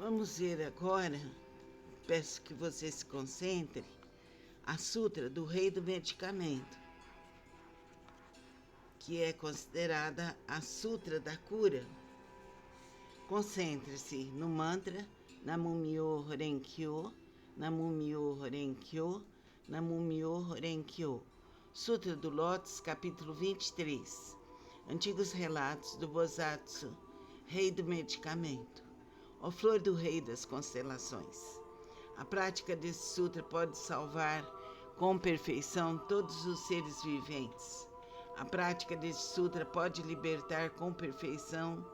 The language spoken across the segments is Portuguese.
Vamos ver agora, peço que você se concentre, a Sutra do Rei do Medicamento, que é considerada a Sutra da Cura. Concentre-se no mantra Namu-myoho Renge-kyo, Namu-myoho Renge-kyo, Namu-myoho Renge-kyo. Sutra do Lótus, capítulo 23. Antigos relatos do Bosatsu, Rei do Medicamento. Ó flor do Rei das Constelações. A prática desse sutra pode salvar com perfeição todos os seres viventes. A prática desse sutra pode libertar com perfeição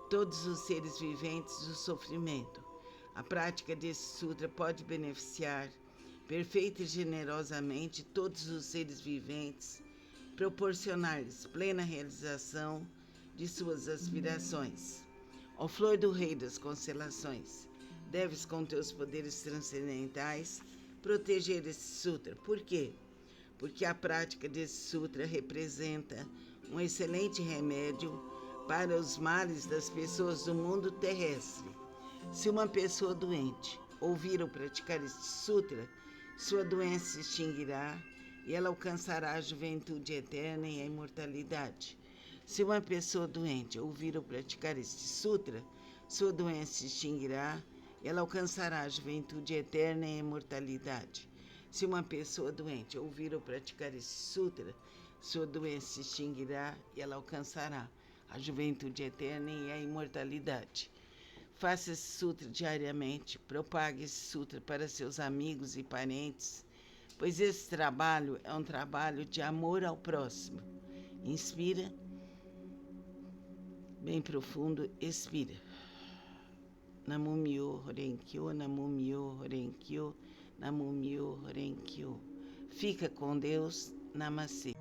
todos os seres viventes do sofrimento. A prática desse sutra pode beneficiar perfeita e generosamente todos os seres viventes, proporcionar-lhes plena realização de suas aspirações. Ó flor do Rei das Constelações, deves com teus poderes transcendentais proteger esse sutra. Por quê? Porque a prática desse sutra representa um excelente remédio para os males das pessoas do mundo terrestre. Se uma pessoa doente ouvir ou praticar este sutra, sua doença se extinguirá e ela alcançará a juventude eterna e a imortalidade. Se uma pessoa doente ouvir ou praticar este sutra, sua doença se extinguirá e ela alcançará a juventude eterna e a imortalidade. Se uma pessoa doente ouvir ou praticar este sutra, sua doença se extinguirá e ela alcançará a juventude eterna e a imortalidade. Faça esse sutra diariamente, propague esse sutra para seus amigos e parentes, pois esse trabalho é um trabalho de amor ao próximo. Inspira, bem profundo, expira. Namu-myoho Renge-kyo, Namu-myoho Renge-kyo, Namu-myoho Renge-kyo. Fica com Deus. Namastê.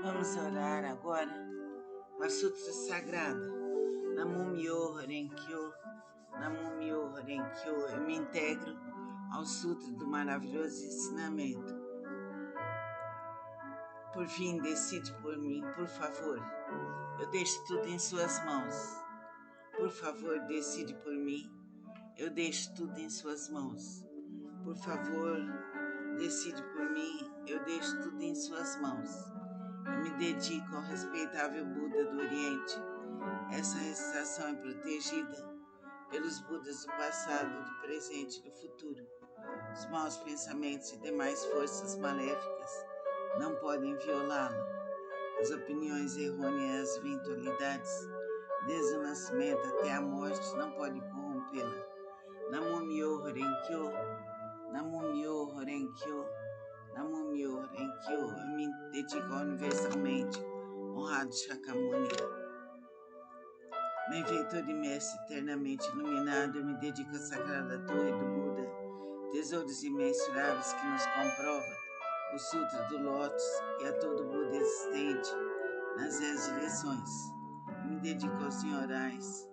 Vamos orar agora com a Sutra Sagrada. Namumyo Renkyo, Namumyo Renkyo. Eu me integro ao Sutra do maravilhoso ensinamento. Por fim, decide por mim, por favor. Eu deixo tudo em suas mãos. Por favor, decide por mim. Eu deixo tudo em suas mãos. Por favor, decide por mim. Eu deixo tudo em suas mãos. Eu me dedico ao respeitável Buda do Oriente. Essa recitação é protegida pelos Budas do passado, do presente e do futuro. Os maus pensamentos e demais forças maléficas não podem violá-la. As opiniões errôneas e eventualidades, desde o nascimento até a morte, não podem corrompê-la. Namumyo Renkyo, Namumyo Renkyo, Namumyo Renkyo. Eu me dedico universalmente, honrado Shakyamuni, benfeitor e mestre eternamente iluminado. Eu me dedico à sagrada torre do Buda, tesouros imensuráveis que nos comprova o Sutra do Lótus e a todo Buda existente nas 10 direções. Eu me dedico aos senhorais,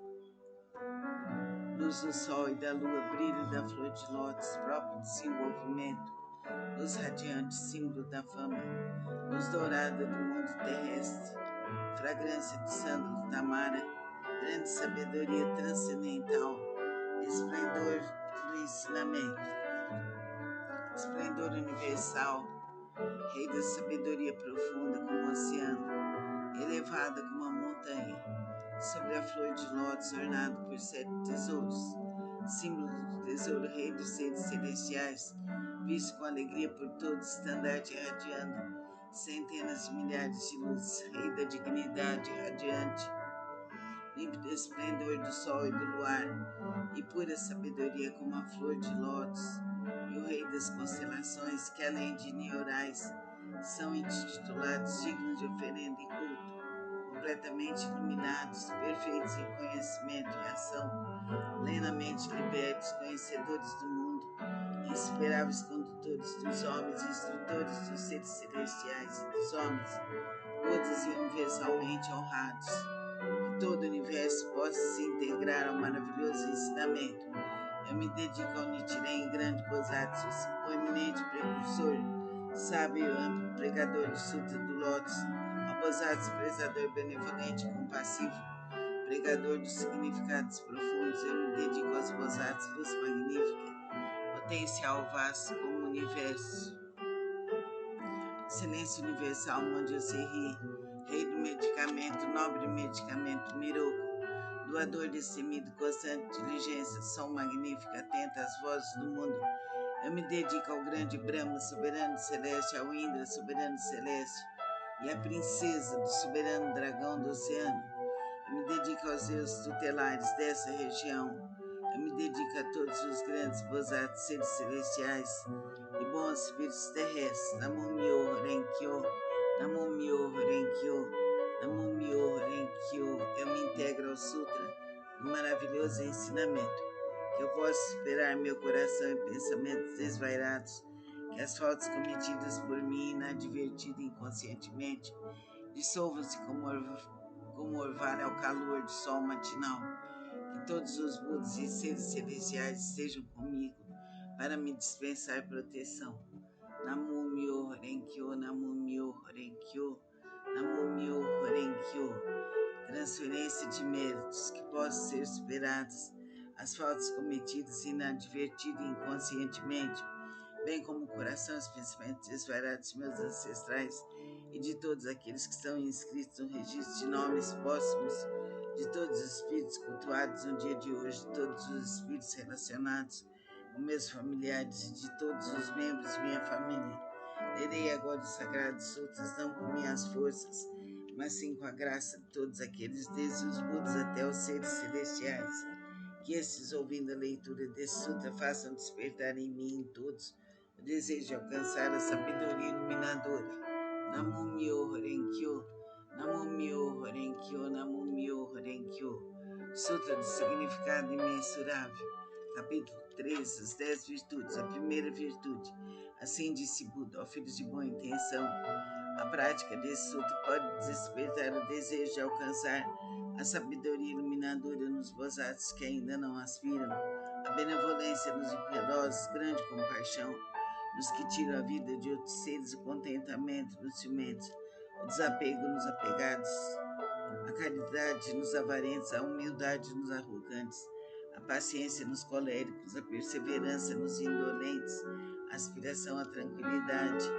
luz do sol e da lua, brilho da flor de lótus, próprio desenvolvimento, luz radiante, símbolo da fama, luz dourada do mundo terrestre, fragrância de sândalo tamara, grande sabedoria transcendental, esplendor do ensinamento, esplendor universal, rei da sabedoria profunda como o oceano, elevada como a montanha, sobre a flor de lótus ornado por 7 tesouros, símbolo do tesouro, rei dos seres celestiais, visto com alegria por todos, estandarte irradiando centenas de milhares de luzes, rei da dignidade radiante, límpido esplendor do sol e do luar, e pura sabedoria como a flor de lótus, e o rei das constelações, que além de neurais, são intitulados dignos de oferenda e culto, completamente iluminados, perfeitos em conhecimento e ação, plenamente libertos, conhecedores do mundo, insuperáveis condutores dos homens, instrutores dos seres celestiais e dos homens, todos e universalmente honrados. Que todo o universo possa se integrar ao maravilhoso ensinamento. Eu me dedico ao Nichiren Grande Bosatsu, o eminente precursor, sábio e amplo pregador do Sutra do Lótus, ao Bosatsu prezador benevolente e compassivo, pregador dos significados profundos. Eu me dedico aos Bosatsu, luz magnífica, potencial vasto como o universo, excelência universal, onde eu serri, rei do medicamento, nobre medicamento, Miroku, doador destemido, constante diligência, som magnífico, atento às vozes do mundo. Eu me dedico ao grande Brahma, soberano celeste, ao Indra, soberano celeste, e à princesa do soberano dragão do oceano. Eu me dedico aos deuses tutelares dessa região. Eu me dedico a todos os grandes Bosatsu, seres celestiais e bons espíritos terrestres. Namumyo Renkyo, Namumyo Renkyo, Namumyo Renkyo. Eu me integro ao Sutra do maravilhoso ensinamento, que eu possa superar meu coração e pensamentos desvairados, que as faltas cometidas por mim, inadvertida e inconscientemente, dissolvam-se como orvalho ao calor do sol matinal. Que todos os Budas e seres celestiais estejam comigo para me dispensar proteção. Namumyo Renkyo, Namumyo Renkyo, Namumyo Renkyo. Transferência de méritos que possam ser superadas, as faltas cometidas inadvertida e inconscientemente, bem como o coração e os pensamentos desvarados de meus ancestrais e de todos aqueles que estão inscritos no registro de nomes póstumos, de todos os espíritos cultuados no dia de hoje, de todos os espíritos relacionados com meus familiares e de todos os membros de minha família. Lerei agora os Sagrados Sutras, não com minhas forças, mas sim com a graça de todos aqueles, desde os Budas até os seres celestiais. Que estes, ouvindo a leitura desse sutra, façam despertar em mim e em todos o desejo de alcançar a sabedoria iluminadora. Namumyo Renkyo, Namumyo Renkyo, Namumyo Renkyo. Sutra do Significado Imensurável. Capítulo 13, as 10 virtudes. A primeira virtude. Assim disse Buda, ó filhos de boa intenção, A prática desse sutra pode despertar o desejo de alcançar a sabedoria iluminadora nos bodhisattvas que ainda não aspiram, a benevolência nos impiedosos, grande compaixão nos que tiram a vida de outros seres, o contentamento nos ciumentos, o desapego nos apegados, a caridade nos avarentos, a humildade nos arrogantes, a paciência nos coléricos, a perseverança nos indolentes, a aspiração à tranquilidade,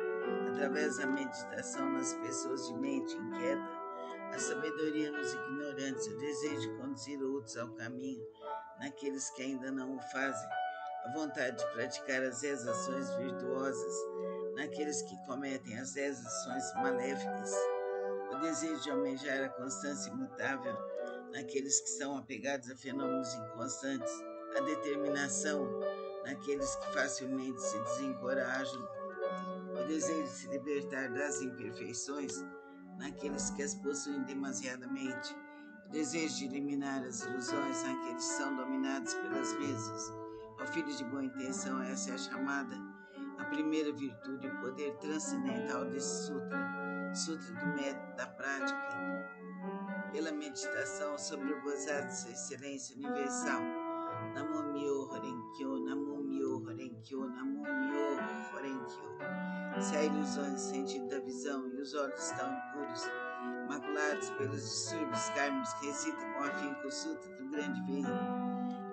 através da meditação nas pessoas de mente inquieta, a sabedoria nos ignorantes, o desejo de conduzir outros ao caminho, naqueles que ainda não o fazem, a vontade de praticar as 10 ações virtuosas, naqueles que cometem as 10 ações maléficas, o desejo de almejar a constância imutável, naqueles que são apegados a fenômenos inconstantes, a determinação, naqueles que facilmente se desencorajam, o desejo de se libertar das imperfeições, naqueles que as possuem demasiadamente, o desejo de eliminar as ilusões, naqueles que são dominados pelas mesmas. Ó filho de boa intenção, essa é a chamada, a primeira virtude, o poder transcendental desse sutra, sutra do método da prática, pela meditação sobre o gozado de sua excelência universal. Namo Myoho Renge-kyo, Namo Myoho Renge-kyo, Namo Myoho Renge-kyo. Se há ilusões no sentido da visão e os olhos estão impuros, maculados pelos distúrbios kármicos, recita com afinco o sutra do grande veículo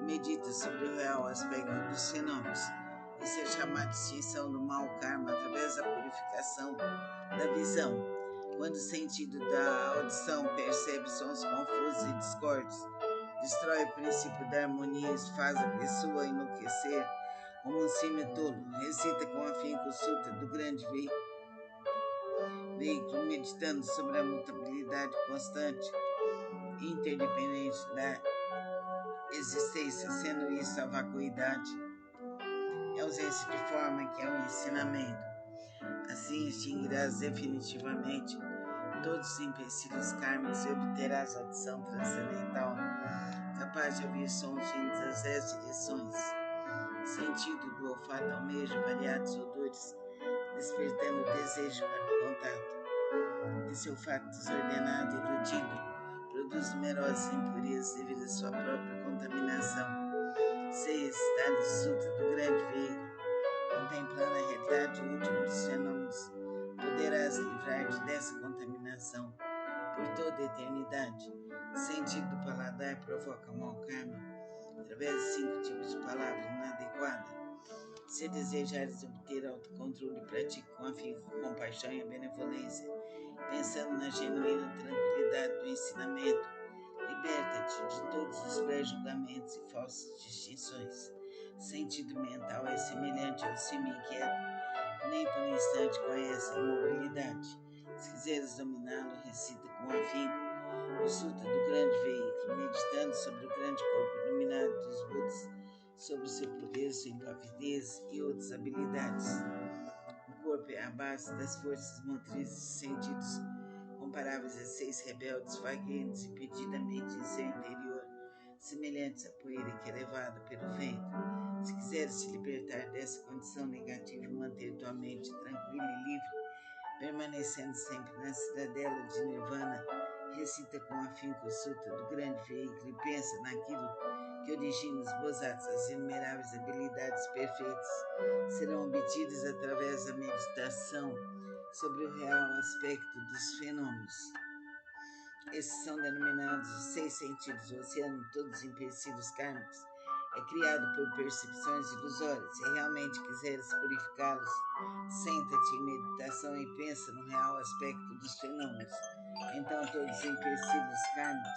e medita sobre o real aspecto dos fenômenos. Isso é chamado de extinção do mau karma através da purificação da visão. Quando o sentido da audição percebe sons confusos e discordes, destrói o princípio da harmonia e faz a pessoa enlouquecer como um símio tolo. Recita com afinco o sutra do grande veículo, meditando sobre a mutabilidade constante e interdependente da existência, sendo isso a vacuidade e ausência de forma que é o ensinamento. Assim extinguirás definitivamente todos os empecilhos kármicos e obterás audição transcendental, capaz de ouvir sons vindos das 10 direções, sentido do olfato almeja variados odores, despertando o desejo para o contato. Esse olfato desordenado e iludido produz numerosas impurezas devido à sua própria contaminação. Se estado de sutra do grande veículo, contemplando a realidade última dos fenômenos, poderás livrar-te dessa contaminação por toda a eternidade. O sentido do paladar provoca mau karma através de 5 tipos de palavras inadequadas. Se desejares obter autocontrole, pratique com afinco, compaixão e a benevolência, pensando na genuína tranquilidade do ensinamento. Liberta-te de todos os pré-julgamentos e falsas distinções. O sentido mental é semelhante ao símio inquieto, nem por um instante conhece a imobilidade. Se quiseres dominá-lo, recita com afinco o sutra do grande veículo, meditando sobre o grande corpo iluminado dos Budas, sobre seu poder, sua impavidez e outras habilidades. O corpo é a base das forças motrizes e sentidos, comparáveis a 6 rebeldes vagueiros impedidamente em seu interior, semelhantes à poeira que é levada pelo vento. Se quiseres te libertar dessa condição negativa e manter tua mente tranquila e livre, permanecendo sempre na cidadela de Nirvana, recita com afinco o sutra do grande veículo e pensa naquilo que origina os bodhisattvas. As inumeráveis habilidades perfeitas serão obtidas através da meditação sobre o real aspecto dos fenômenos. Esses são denominados os 6 sentidos. O oceano de todos os empecilhos kármicos é criado por percepções ilusórias. Se realmente quiseres purificá-los, senta-te em meditação e pensa no real aspecto dos fenômenos. Então todos os empecilhos kármicos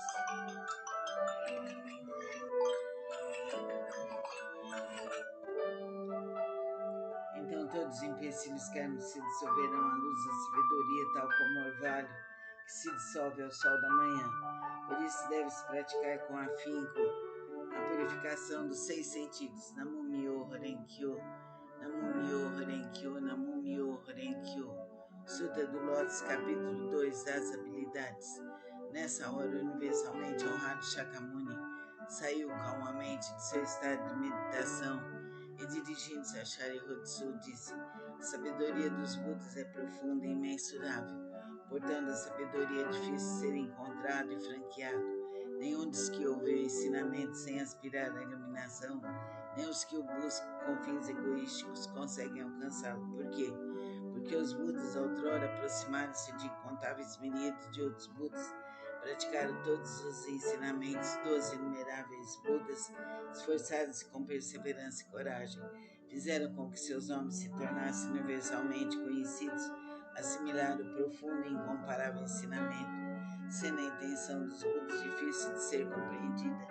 se dissolverão à luz da sabedoria, tal como o orvalho que se dissolve ao sol da manhã. Por isso deves praticar com afinco a purificação dos 6 sentidos. Namo Myoho Renge-kyo, Namo Myoho Renge-kyo, Namo Myoho Renge-kyo. Sutra do Lótus, capítulo 2 das habilidades. Nessa hora, o universalmente honrado Shakyamuni saiu calmamente de seu estado de meditação e, dirigindo-se a Sharihatsu, disse: A sabedoria dos Budas é profunda e imensurável. Portanto, a sabedoria é difícil de ser encontrado e franqueado. Nenhum dos que ouvem o ensinamento sem aspirar à iluminação, nem os que o buscam com fins egoísticos conseguem alcançá-lo. Por quê? Porque os Budas outrora aproximaram-se de incontáveis miríades de outros Budas, praticaram todos os ensinamentos dos inumeráveis Budas, esforçaram-se com perseverança e coragem, fizeram com que seus nomes se tornassem universalmente conhecidos, assimilaram o profundo e incomparável ensinamento, sendo a intenção dos Budas difícil de ser compreendida,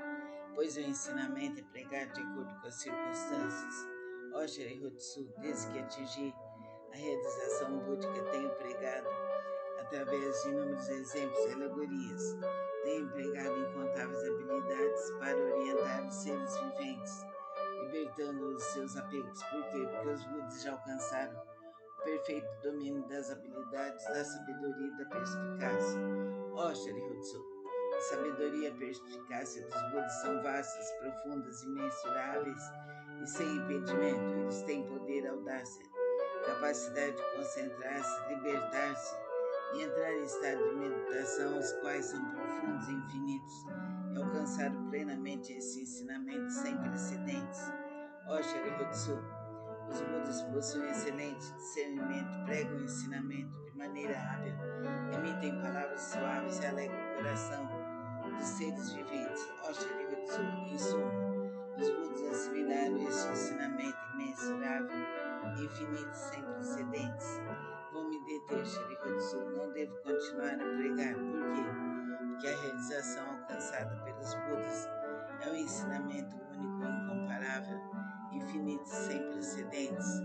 pois o ensinamento é pregado de acordo com as circunstâncias. Ó Shri-Hutsu, desde que atingi a realização búdica, tenho pregado através de inúmeros exemplos e alegorias, tenho empregado incontáveis habilidades para orientar os seres viventes, libertando-os de seus apegos. Por quê? Porque os Budas já alcançaram o perfeito domínio das habilidades, da sabedoria e da perspicácia. Ó Shri-Hutsu, a sabedoria e a perspicácia dos Budas são vastas, profundas, imensuráveis e sem impedimento. Eles têm poder, audácia, capacidade de concentrar-se, libertar-se e entrar em estado de meditação, os quais são profundos e infinitos, e alcançaram plenamente esse ensinamento sem precedentes. Ó Shri-Hutsu, os Budas possuem excelente discernimento, pregam o ensinamento de maneira hábil, emitem palavras suaves e alegram o coração dos seres viventes. Ó Shri-Hutsu, em suma, os Budas assimilaram este ensinamento imensurável, infinito, sem precedentes. Vou me deter, Shri-Hutsu, não devo continuar a pregar. Por quê? Porque a realização alcançada pelos Budas é um ensinamento único e incomparável, infinito, sem precedentes.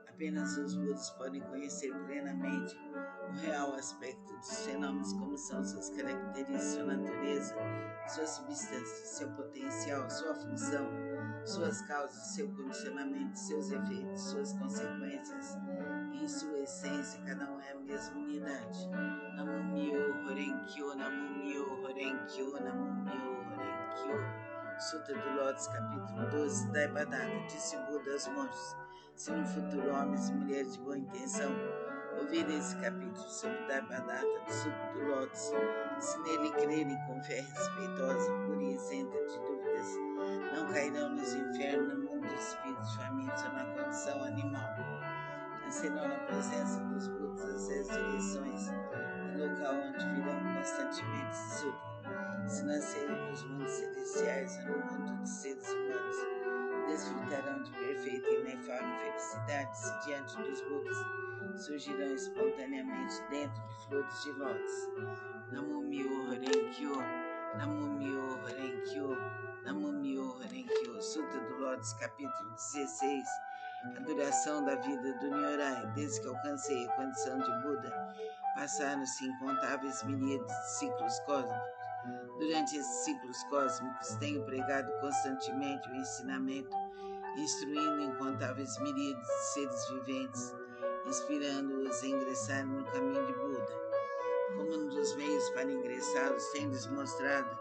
Apenas os Budas podem conhecer plenamente o real aspecto dos fenômenos, como são suas características, sua natureza, sua substância, seu potencial, sua função, suas causas, seu condicionamento, seus efeitos, suas consequências. Em sua essência, cada um é a mesma unidade. Namo Myo Horenkyo, Namo Myo Horenkyo, Namo Myo Horenkyo. Sutra do Lótus, capítulo 12, Daibadata. Disse Buda aos monges: se no futuro homens e mulheres de boa intenção ouvirem esse capítulo sobre Daibadata do Sutra do Lótus, se nele crerem com fé respeitosa, pura e isenta de dúvidas, não cairão nos infernos, no mundo dos espíritos famintos ou na condição animal. Nascerão na presença dos Budas as 10 direções, em local onde virão constantemente Sutra. Se nascerem nos mundos celestiais ou no mundo dos seres humanos, desfrutarão de perfeita e inefável felicidade se diante dos Budas surgirão espontaneamente dentro de flores de lótus. Namo Myo Horenkyo, Namo Myo Horenkyo, Namo Myo Horenkyo. Sutra do Lótus, capítulo 16. A duração da vida do Nyorai. Desde que alcancei a condição de Buda, passaram-se incontáveis miríades de ciclos cósmicos. Durante esses ciclos cósmicos, tenho pregado constantemente o ensinamento, instruindo incontáveis miríades de seres viventes, inspirando-os a ingressarem no caminho de Buda. Como um dos meios para ingressá-los, tenho-lhes mostrado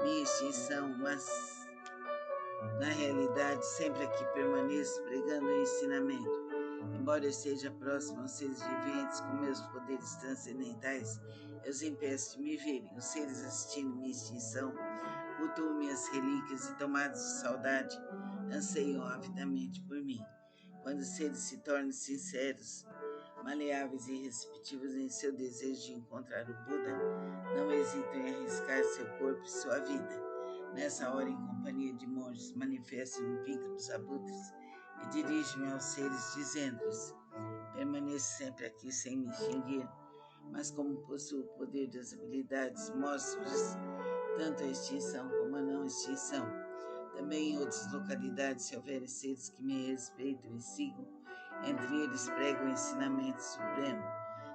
minha extinção, mas na realidade, sempre aqui permaneço pregando o ensinamento. Embora eu esteja próximo aos seres viventes com meus poderes transcendentais, eu os impeço de me verem. Os seres assistindo minha extinção, cultuam minhas relíquias e, tomados de saudade, anseiam avidamente por mim. Quando os seres se tornam sinceros, maleáveis e receptivos em seu desejo de encontrar o Buda, não hesitam em arriscar seu corpo e sua vida. Nessa hora, em companhia de monges, manifesto no pico dos abutres e dirijo-me aos seres, dizendo-lhes: permaneço sempre aqui sem me extinguir, mas como possuo o poder das habilidades, mostro-lhes tanto a extinção como a não extinção. Também em outras localidades, se houver seres que me respeitam e sigam, entre eles prego o ensinamento supremo.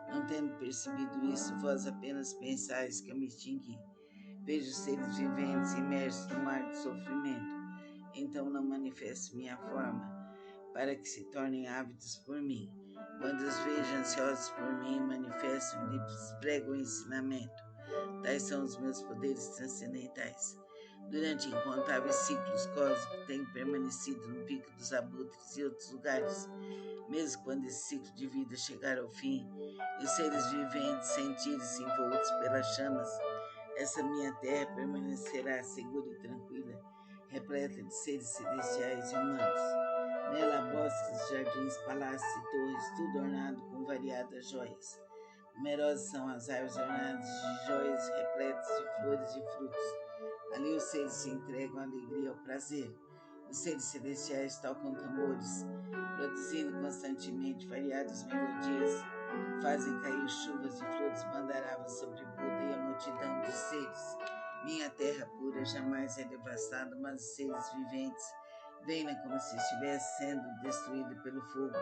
Não tendo percebido isso, vós apenas pensais que eu me extingui. Vejo seres viventes imersos no mar de sofrimento. Então não manifesto minha forma, para que se tornem ávidos por mim. Quando os vejo ansiosos por mim, manifesto e lhes prego o ensinamento. Tais são os meus poderes transcendentais. Durante incontáveis ciclos cósmicos, tenho permanecido no pico dos abutres e outros lugares, mesmo quando esse ciclo de vida chegar ao fim e os seres viventes sentirem-se envoltos pelas chamas, essa minha terra permanecerá segura e tranquila, repleta de seres celestiais e humanos. Nela, bosques, jardins, palácios e torres, tudo ornado com variadas joias. Numerosas são as árvores ornadas de joias repletas de flores e frutos. Ali os seres se entregam à alegria e ao prazer. Os seres celestiais tocam tambores, produzindo constantemente variadas melodias, fazem cair chuvas e flores mandaravas sobre Buda e a multidão de seres. Minha terra pura jamais é devastada, mas os seres viventes veem-na como se estivesse sendo destruída pelo fogo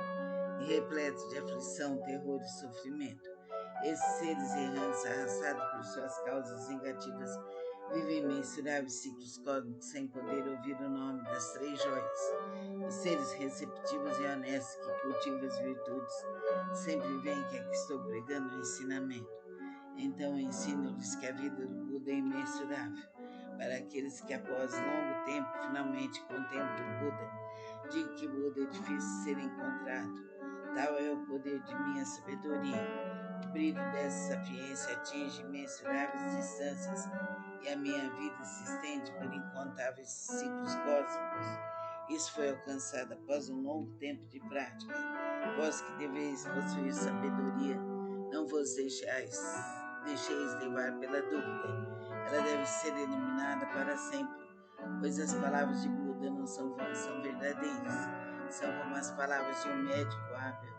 e repleta de aflição, terror e sofrimento. Esses seres errantes, arrastados por suas causas negativas, vivem imensuráveis ciclos cósmicos sem poder ouvir o nome das três joias. Os seres receptivos e honestos que cultivam as virtudes sempre veem que aqui estou pregando o ensinamento. Então ensino-lhes que a vida do Buda é imensurável. Para aqueles que após longo tempo finalmente contemplam o Buda, digo que o Buda é difícil de ser encontrado. Tal é o poder de minha sabedoria. O brilho dessa sapiência atinge imensuráveis distâncias e a minha vida se estende por incontáveis ciclos cósmicos. Isso foi alcançado após um longo tempo de prática. Vós que deveis possuir sabedoria, não vos deixeis levar pela dúvida. Ela deve ser eliminada para sempre, pois as palavras de Buda não são vãs, são verdadeiras. São como as palavras de um médico hábil,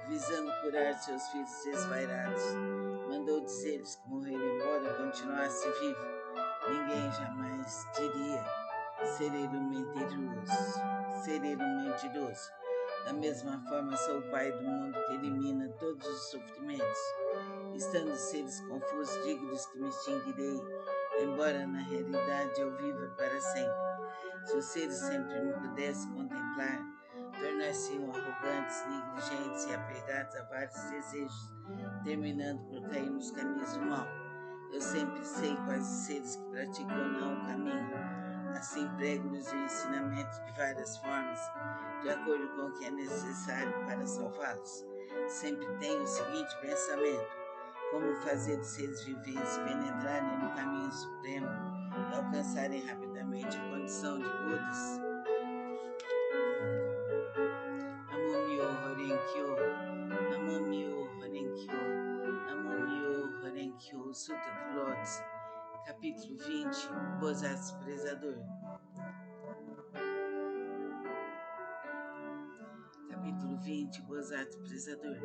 visando curar seus filhos desvairados. Mandou dizer-lhes que morrer embora continuasse vivo. Ninguém jamais diria ser ele um mentiroso. Da mesma forma, sou o Pai do mundo que elimina todos os sofrimentos. Estando seres confusos, digo-lhes que me extinguirei, embora na realidade eu viva para sempre. Se os seres sempre me pudessem contemplar, tornar-se-iam arrogantes, negligentes e apegados a vários desejos, terminando por cair nos caminhos do mal. Eu sempre sei quais os seres que praticam ou não o caminho. Assim prego-lhes o ensinamento de várias formas, de acordo com o que é necessário para salvá-los. Sempre tenho o seguinte pensamento: como fazer de seres viventes penetrarem no caminho supremo e alcançarem rapidamente a condição de Budas. Namo-myo Horenkyo, Namo-myo Horenkyo, Namo-myo Horenkyo. Sutra do Lótus, capítulo 20, Bodhisattva Prezador. Capítulo 20, Bodhisattva Prezador.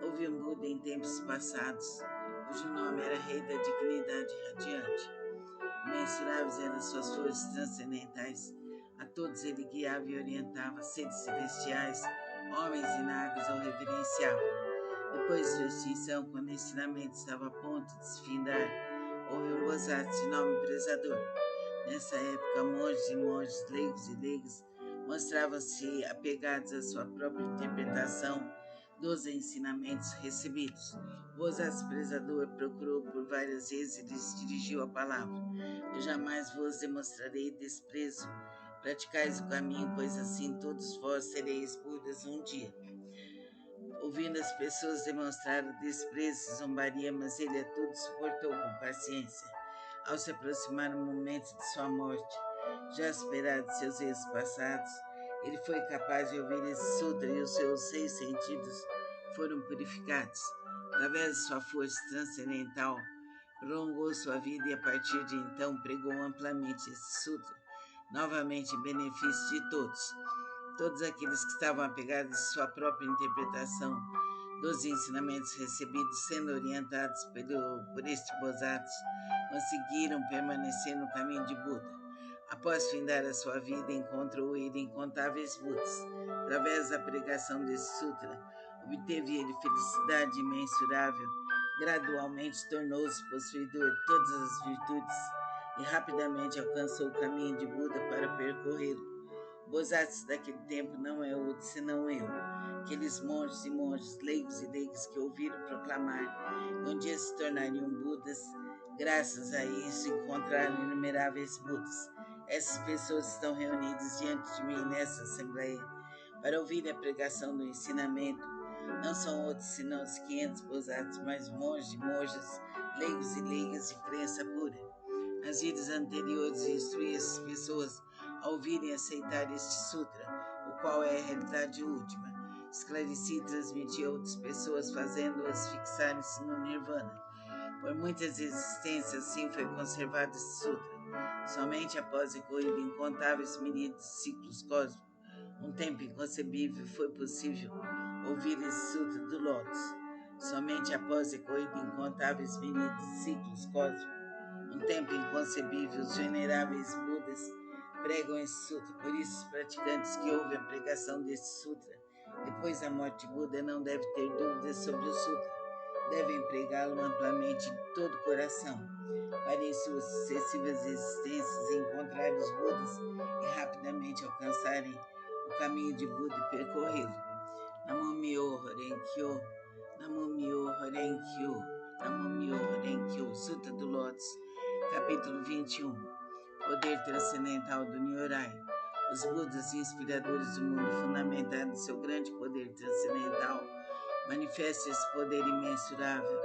Houve um Buda em tempos passados, cujo nome era Rei da Dignidade Radiante. Imensuráveis eram suas forças transcendentais. A todos ele guiava e orientava, seres celestiais, homens e nagas o reverenciavam. Depois de sua extinção, quando o ensinamento estava a ponto de se findar, houve um Bodhisattva de nome Prezador. Nessa época, monges e monges, leigos e leigas, mostravam-se apegados à sua própria interpretação dos ensinamentos recebidos. O Bodhisattva Prezador procurou por várias vezes e lhes dirigiu a palavra: eu jamais vos demonstrarei desprezo. Praticais o caminho, pois assim todos vós sereis Budas um dia. Ouvindo as pessoas demonstrar desprezo e zombaria, mas ele a tudo suportou com paciência. Ao se aproximar o momento de sua morte, já superado seus erros passados, ele foi capaz de ouvir esse sutra e os seus 6 sentidos foram purificados. Através de sua força transcendental, prolongou sua vida e a partir de então pregou amplamente esse sutra, novamente em benefício de todos. Todos aqueles que estavam apegados à sua própria interpretação dos ensinamentos recebidos, sendo orientados por este Bodhisattva, conseguiram permanecer no caminho de Buda. Após findar a sua vida, encontrou ele incontáveis Budas. Através da pregação desse sutra, obteve ele felicidade imensurável. Gradualmente tornou-se possuidor de todas as virtudes e rapidamente alcançou o caminho de Buda para percorrê-lo. Bodhisattva daquele tempo não é outro senão eu. Aqueles monges e monges, leigos e leigas que ouviram proclamar que um dia se tornariam Budas, Graças a isso, encontraram inumeráveis Budas. Essas pessoas estão reunidas diante de mim nessa assembleia para ouvir a pregação do ensinamento. Não são outros senão os 500 Bodhisattvas, mas monges e monjas, leigos e leigas de crença pura. Nas vidas anteriores, instruí essas pessoas a ouvirem e aceitar este sutra, o qual é a realidade última. Esclareci e transmiti a outras pessoas, fazendo-as fixarem-se no Nirvana. Por muitas existências, assim foi conservado esse sutra. Somente após ecoir incontáveis miríades de ciclos cósmicos, um tempo inconcebível, foi possível ouvir esse sutra do Lótus. Somente após ecoir incontáveis miríades de ciclos cósmicos, um tempo inconcebível, os veneráveis Budas pregam esse sutra. Por isso, os praticantes que ouvem a pregação desse sutra depois da morte de Buda não devem ter dúvidas sobre o sutra. Devem pregá-lo amplamente de todo o coração, para em suas sucessivas existências encontrarem os Budas e rapidamente alcançarem o caminho de Buda e percorrê-lo. Namo Myoho Renge-kyo, Namo Myoho Renge-kyo, Namo Myoho Renge-kyo, Sutra do Lótus, capítulo 21, Poder Transcendental do Nyorai. Os Budas inspiradores do mundo, fundamentados em seu grande poder transcendental, manifestam esse poder imensurável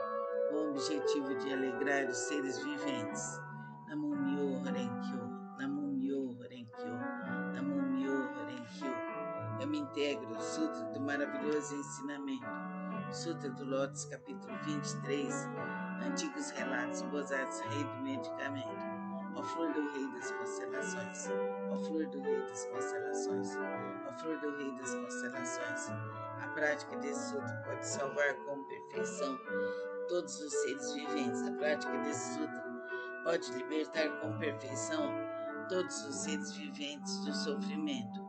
com o objetivo de alegrar os seres viventes. Namo Myoho Renge-kyo, Namo Myoho Renge-kyo, Namo Myoho Renge-kyo. Eu me integro ao Sutra do maravilhoso ensinamento. Sutra do Lótus, capítulo 23, antigos relatos, Bodhisattva, rei do medicamento. Ó flor do rei das constelações, ó flor do rei das constelações, ó flor do rei das constelações. A prática desse sutra pode salvar com perfeição todos os seres viventes. A prática desse sutra pode libertar com perfeição todos os seres viventes do sofrimento.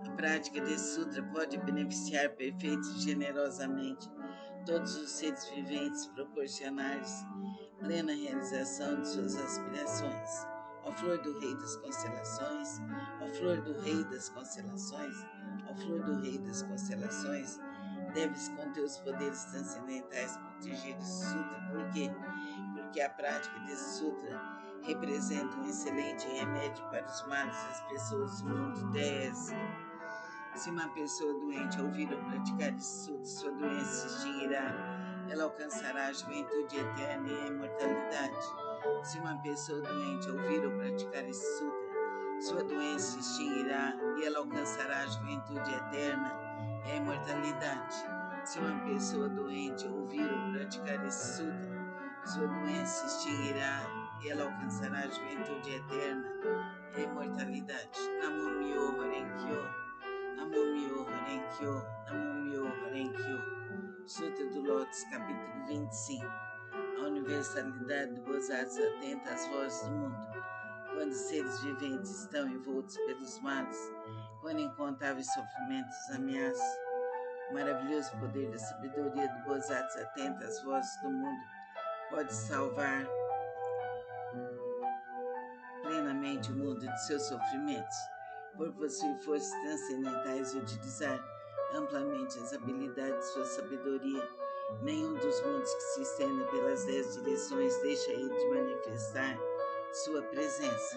A prática desse sutra pode beneficiar perfeita e generosamente todos os seres viventes, proporcionar-lhes plena realização de suas aspirações. Ó flor do rei das constelações, ó flor do rei das constelações, ó flor do rei das constelações, deves com teus poderes transcendentais proteger esse sutra. Por quê? Porque a prática desse sutra representa um excelente remédio para os males das pessoas do mundo terrestre. Se uma pessoa doente ouvir ou praticar esse sutra, sua doença se extinguirá. Ela alcançará a juventude eterna e a imortalidade. Se uma pessoa doente ouvir ou praticar esse sutra, sua doença se extinguirá e ela alcançará a juventude eterna e a imortalidade. Se uma pessoa doente ouvir ou praticar esse sutra, sua doença se extinguirá e ela alcançará a juventude eterna e a imortalidade. Namo Myoho Renge-kyo. Namo Myoho Renge-kyo, Namo Myoho Renge-kyo. Sutra do Lótus, capítulo 25. A universalidade do Bodhisattva atenta às vozes do mundo. Quando os seres viventes estão envoltos pelos males, quando incontáveis sofrimentos os ameaçam, o maravilhoso poder da sabedoria do Bodhisattva atenta às vozes do mundo pode salvar plenamente o mundo de seus sofrimentos. Por possuir forças transcendentais e utilizar amplamente as habilidades de sua sabedoria, nenhum dos mundos que se estendem pelas 10 direções deixa ele de manifestar sua presença.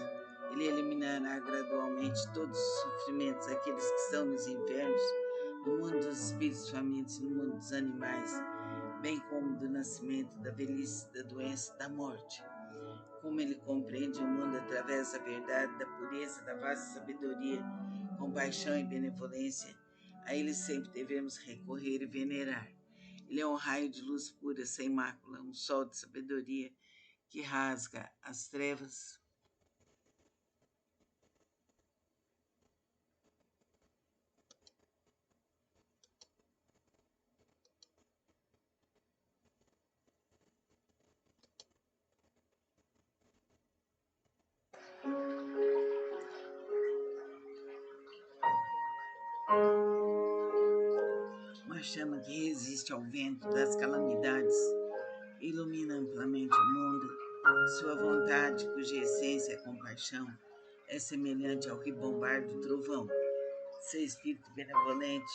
Ele eliminará gradualmente todos os sofrimentos daqueles que estão nos infernos, no mundo dos espíritos famintos e no mundo dos animais, bem como do nascimento, da velhice, da doença e da morte. Como ele compreende o mundo através da verdade, da pureza, da vasta sabedoria, compaixão e benevolência, a ele sempre devemos recorrer e venerar. Ele é um raio de luz pura, sem mácula, um sol de sabedoria que rasga as trevas. Uma chama que resiste ao vento das calamidades, ilumina amplamente o mundo. Sua vontade, cuja essência é compaixão, é semelhante ao ribombar do trovão. Seu espírito benevolente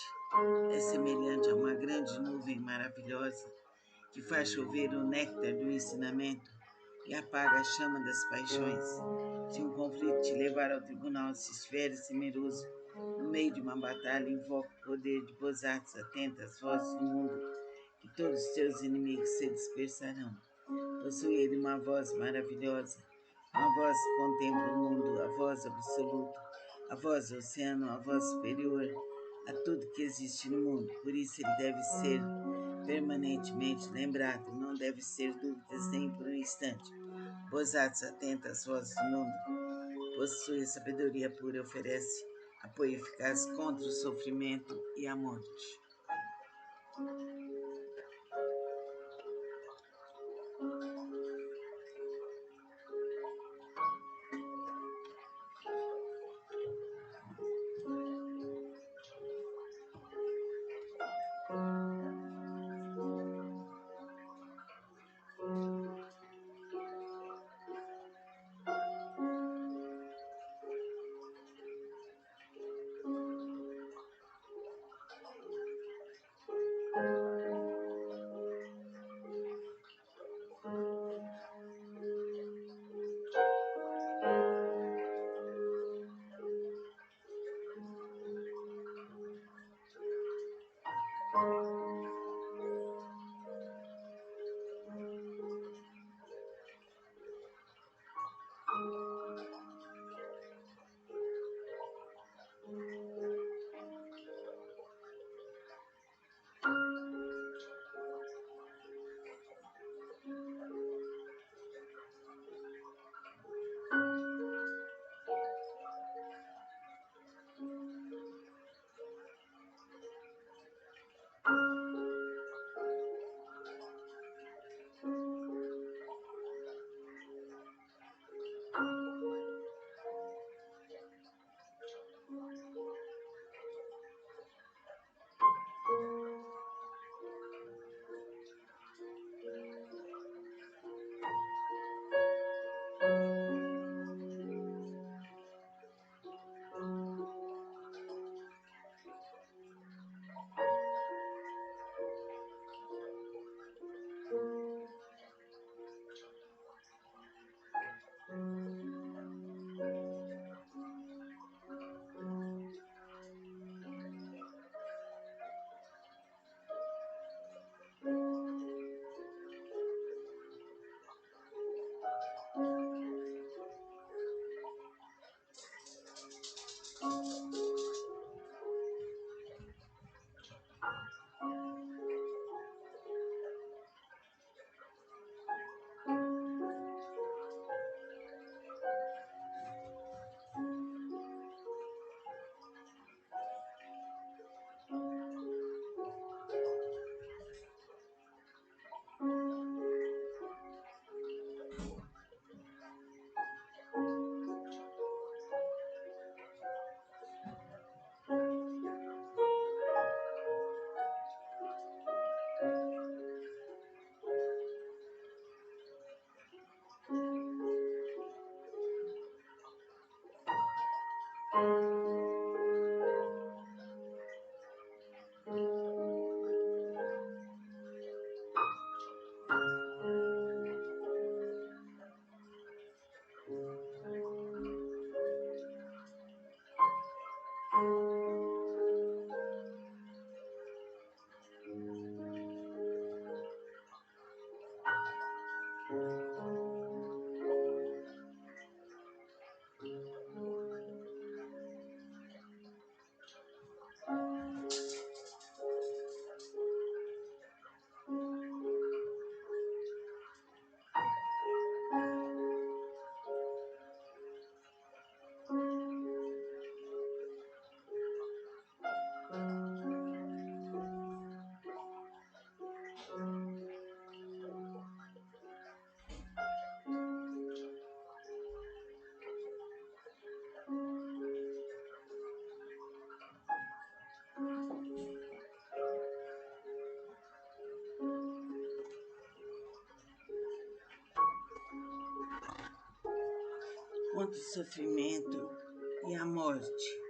é semelhante a uma grande nuvem maravilhosa que faz chover o néctar do ensinamento. e apaga a chama das paixões. Se um conflito te levar ao tribunal, se estiveres temeroso no meio de uma batalha, invoca o poder de Bosats, atenta às vozes do mundo, que todos os teus inimigos se dispersarão. Possui ele uma voz maravilhosa, uma voz que contempla o mundo, a voz absoluta, a voz do oceano, a voz superior a tudo que existe no mundo. Por isso ele deve ser permanentemente lembrado, não deve ser dúvidas nem por um instante. Bosats, atenta às vozes do mundo, possui a sabedoria pura e oferece apoio eficaz contra o sofrimento e a morte. Contra o sofrimento e a morte.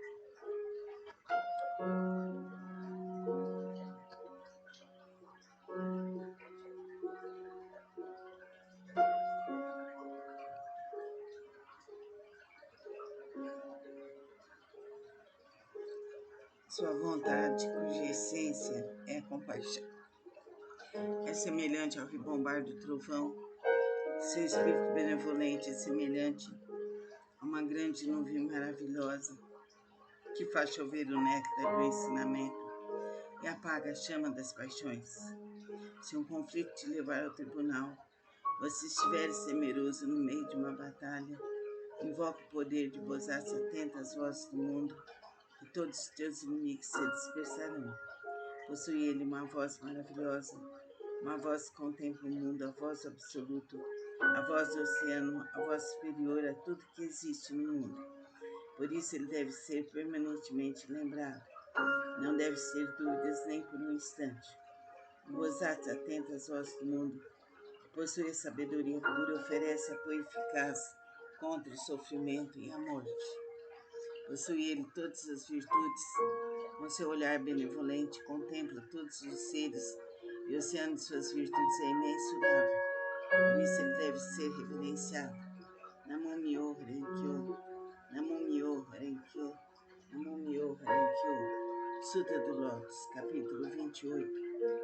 Sua vontade, cuja essência é compaixão, é semelhante ao ribombar do trovão. Seu espírito benevolente é semelhante a uma grande nuvem maravilhosa que faz chover o néctar do ensinamento e apaga a chama das paixões. Se um conflito te levar ao tribunal, ou se estiveres temeroso no meio de uma batalha, invoca o poder de Bosatsu, atenta às vozes do mundo, e todos os teus inimigos se dispersarão. Possui ele uma voz maravilhosa, uma voz que contempla o mundo, a voz do absoluto, a voz do oceano, a voz superior a tudo que existe no mundo. Por isso ele deve ser permanentemente lembrado. Não deve ter dúvidas nem por um instante. O Bosatsu, atento às vozes do mundo, possui a sabedoria pura, oferece apoio eficaz contra o sofrimento e a morte. Possui ele todas as virtudes. Com seu olhar benevolente, contempla todos os seres e o oceano de suas virtudes é imensurável. Por isso ele deve ser reverenciado. Namo Myoho Renge-kyo, Namo Myoho Renge-kyo, Namo Myoho Renge-kyo. Sutra do Lótus, capítulo 28.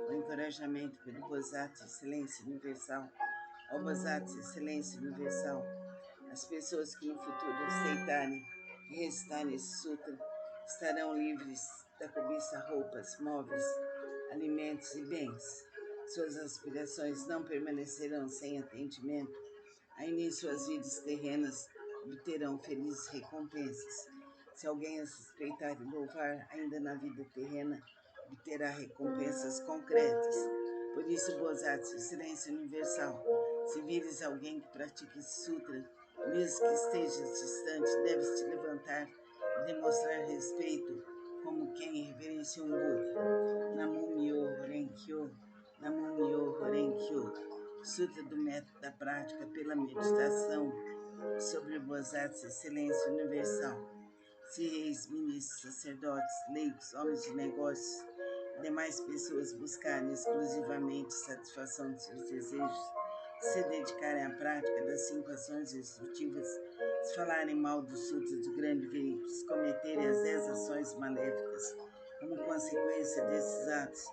O encorajamento pelo Bosatsu, excelência universal. Ó Bosatsu, excelência universal. As pessoas que no futuro aceitarem e recitarem esse sutra estarão livres da cobiça, roupas, móveis, alimentos e bens. Suas aspirações não permanecerão sem atendimento. Ainda em suas vidas terrenas obterão felizes recompensas. Se alguém as respeitar e louvar, ainda na vida terrena, obterá recompensas concretas. Por isso, Bosatsu, excelência universal, se vires alguém que pratica esse sutra, mesmo que estejas distante, deves te levantar e demonstrar respeito como quem reverencia um Buda. Namo Myoho Renge-kyo, Namo Myoho Renge-kyo. Sutra do método da prática pela meditação sobre o Bosatsu, excelência universal. Se reis, ministros, sacerdotes, leigos, homens de negócios e demais pessoas buscarem exclusivamente satisfação de seus desejos, se dedicarem à prática das 5 ações instrutivas, se falarem mal do sutra do grande veículo, se cometerem as 10 ações maléficas, como consequência desses atos,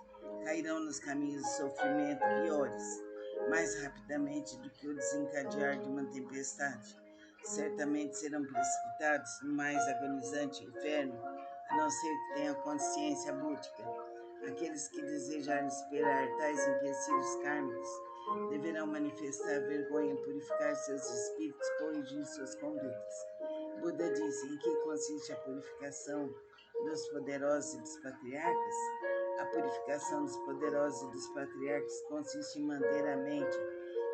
cairão nos caminhos de sofrimento piores, mais rapidamente do que o desencadear de uma tempestade. Certamente serão precipitados no mais agonizante inferno, a não ser que tenham consciência búdica. Aqueles que desejarem superar tais empecilhos kármicos deverão manifestar vergonha, purificar seus espíritos, corrigir suas condutas. Buda disse: em que consiste a purificação dos poderosos e dos patriarcas? A purificação dos poderosos e dos patriarcas consiste em manter a mente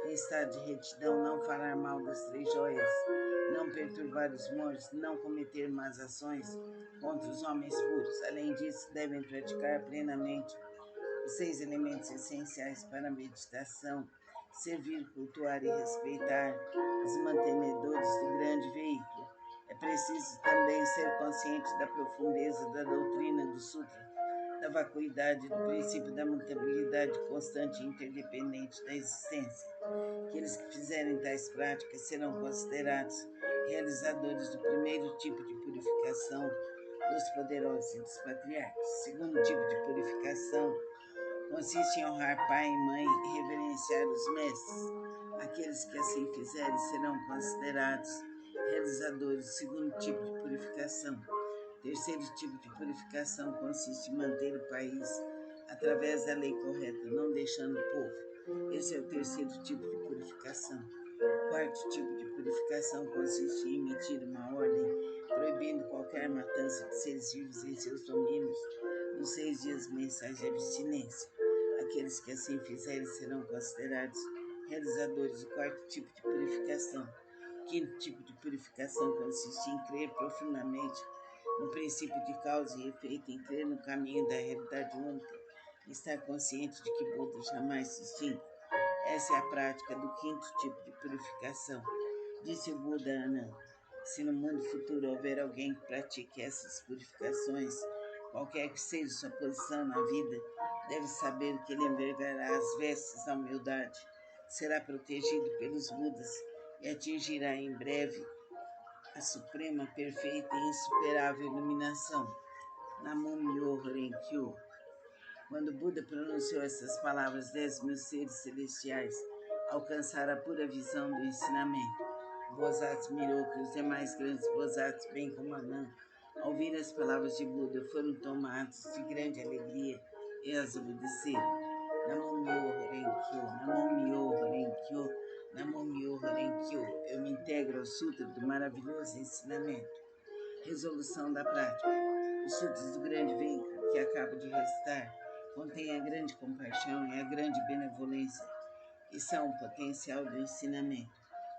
em estado de retidão, não falar mal das 3 joias, não perturbar os mortos, não cometer más ações contra os homens puros. Além disso, devem praticar plenamente os 6 elementos essenciais para a meditação, servir, cultuar e respeitar os mantenedores do grande veículo. É preciso também ser consciente da profundeza da doutrina do Sutra, da vacuidade do princípio da mutabilidade constante e interdependente da existência. Aqueles que fizerem tais práticas serão considerados realizadores do primeiro tipo de purificação dos poderosos e dos patriarcas. O segundo tipo de purificação consiste em honrar pai e mãe e reverenciar os mestres. Aqueles que assim fizerem serão considerados realizadores do segundo tipo de purificação. O terceiro tipo de purificação consiste em manter o país através da lei correta, não deixando o povo. Esse é o terceiro tipo de purificação. O quarto tipo de purificação consiste em emitir uma ordem proibindo qualquer matança de seres vivos em seus domínios nos 6 dias mensais de abstinência. Aqueles que assim fizerem serão considerados realizadores do quarto tipo de purificação. O quinto tipo de purificação consiste em crer profundamente no princípio de causa e efeito, em crer no caminho da realidade única e estar consciente de que Buda jamais se extingue. Essa é a prática do quinto tipo de purificação. Disse o Buda a Ananda: se no mundo futuro houver alguém que pratique essas purificações, qualquer que seja sua posição na vida, deve saber que ele envergará as vestes da humildade, será protegido pelos Budas e atingirá em breve a suprema, perfeita e insuperável iluminação. Namum-myoho Renge-kyo. Quando Buda pronunciou essas palavras, 10.000 seres celestiais alcançaram a pura visão do ensinamento. Bodhisattva Miroku e os demais grandes Bodhisattvas, bem como Anand, ao ouvir as palavras de Buda, foram tomados de grande alegria e as obedeceram. Namum-myoho Renge-kyo, Namum-myoho Renge-kyo, Namum-myoho Renge-kyo. Eu me integro ao Sutra do maravilhoso ensinamento. Resolução da prática. Os sutras do grande veículo que acabo de recitar contêm a grande compaixão e a grande benevolência e são o potencial do ensinamento.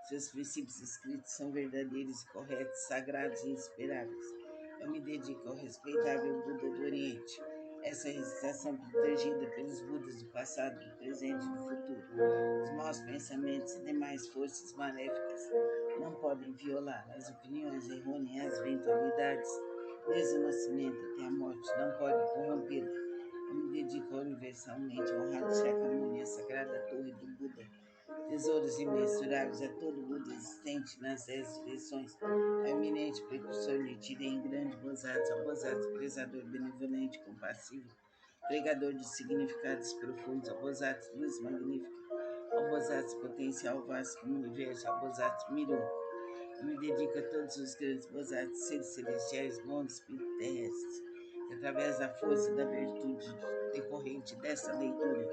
Seus princípios escritos são verdadeiros e corretos, sagrados e inspiráveis. Eu me dedico ao respeitável Buda do Oriente. Essa recitação protegida pelos Budas do passado, do presente e do futuro. Os maus pensamentos e demais forças maléficas não podem violar as opiniões errôneas e as eventualidades, desde o nascimento até a morte, não podem corrompê-la. Eu me dedico universalmente ao honrado Shakyamuni, a sagrada torre do Buda, tesouros imensuráveis a todo Buda existente nas 10 direções, ao eminente precursor Nichiren, grande Bodhisattva, Bodhisattva prezador, benevolente, compassivo, pregador de significados profundos, ao Bodhisattva luz magnífica, ao Bodhisattva potencial vasto como o universo, ao Bodhisattva Miru. Eu me dedico a todos os grandes Bodhisattvas, seres celestiais, bons espíritos terrestres, que através da força da virtude decorrente dessa leitura,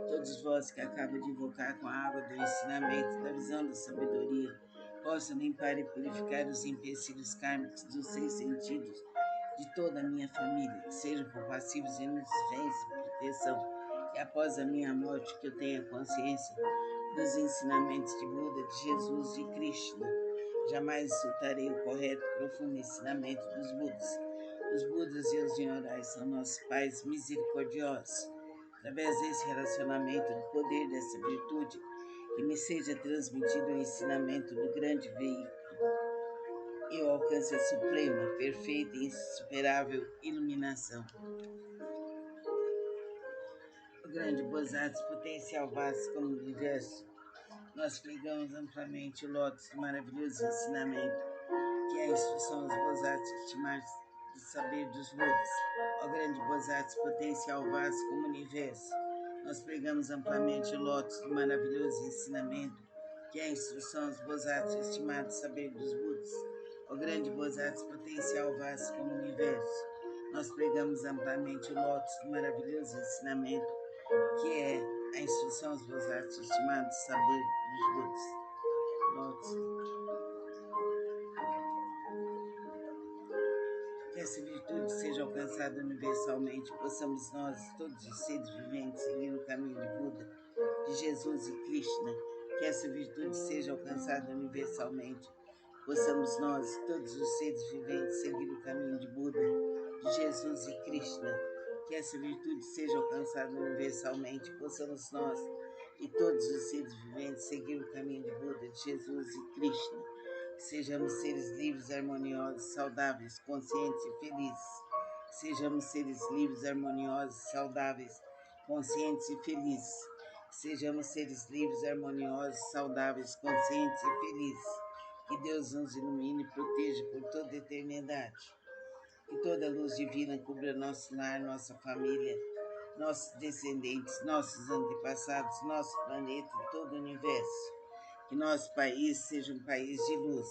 todos vós que acabam de invocar com a água do ensinamento, da visão da sabedoria, possam limpar e purificar os empecilhos kármicos dos 6 sentidos de toda a minha família, que sejam compassivos e nos vencem proteção, e após a minha morte que eu tenha consciência dos ensinamentos de Buda, de Jesus e de Krishna. Jamais insultarei o correto e profundo ensinamento dos Budas. Os Budas e os Nyorais são nossos pais misericordiosos. Através desse relacionamento, do poder dessa virtude, que me seja transmitido o ensinamento do grande veículo. Eu alcance a suprema, perfeita e insuperável iluminação. O grande Bodhisattva potencial vasto como o universo, nós pregamos amplamente o lótus do maravilhoso ensinamento, que é a instrução aos Bodhisattvas estimados do saber dos Budas. Ó grande Bodhisattva potencial vasto como o universo, nós pregamos amplamente o lótus do maravilhoso ensinamento, que é a instrução aos Bodhisattvas estimados do saber dos Budas. Ó grande Bodhisattva potencial vasto como o universo, nós pregamos amplamente o lótus do maravilhoso ensinamento, que é a instrução aos Bodhisattvas estimados do saber dos Budas. Lótus. Que essa virtude seja alcançada universalmente, possamos nós, todos os seres viventes, seguir o caminho de Buda, de Jesus e Krishna. Que essa virtude seja alcançada universalmente, possamos nós, todos os seres viventes, seguir o caminho de Buda, de Jesus e Krishna. Que essa virtude seja alcançada universalmente, possamos nós e todos os seres viventes seguir o caminho de Buda, de Jesus e Krishna. Que sejamos seres livres, harmoniosos, saudáveis, conscientes e felizes. Que sejamos seres livres, harmoniosos, saudáveis, conscientes e felizes. Que sejamos seres livres, harmoniosos, saudáveis, conscientes e felizes. Que Deus nos ilumine e proteja por toda a eternidade. Que toda a luz divina cubra nosso lar, nossa família, nossos descendentes, nossos antepassados, nosso planeta e todo o universo. Que nosso país seja um país de luz.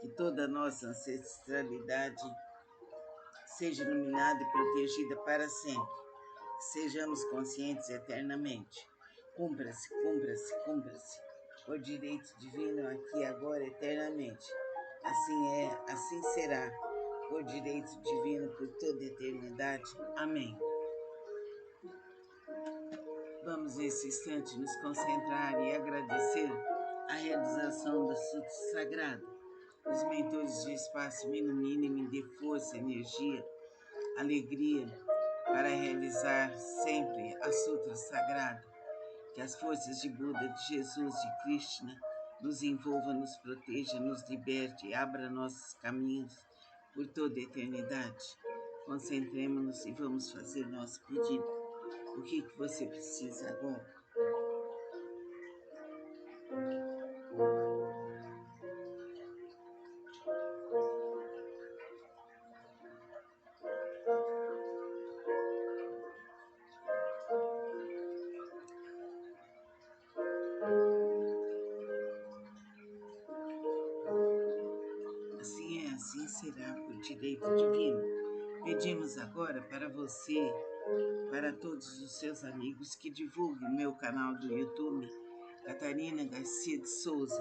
Que toda a nossa ancestralidade seja iluminada e protegida para sempre. Que sejamos conscientes eternamente. Cumpra-se, cumpra-se, cumpra-se. Por direito divino, aqui, agora, eternamente. Assim é, assim será. Por direito divino, por toda a eternidade. Amém. Vamos nesse instante nos concentrar e agradecer a realização da Sutra Sagrada. Os mentores de espaço me iluminem, me dê força, energia, alegria para realizar sempre a Sutra Sagrada. Que as forças de Buda, de Jesus, de Krishna nos envolva, nos proteja, nos liberte e abra nossos caminhos por toda a eternidade. Concentremos-nos e vamos fazer nosso pedido. O que você precisa agora? será por direito divino. Pedimos agora para você, para todos os seus amigos, que divulguem o meu canal do YouTube, Catarina Garcia de Souza,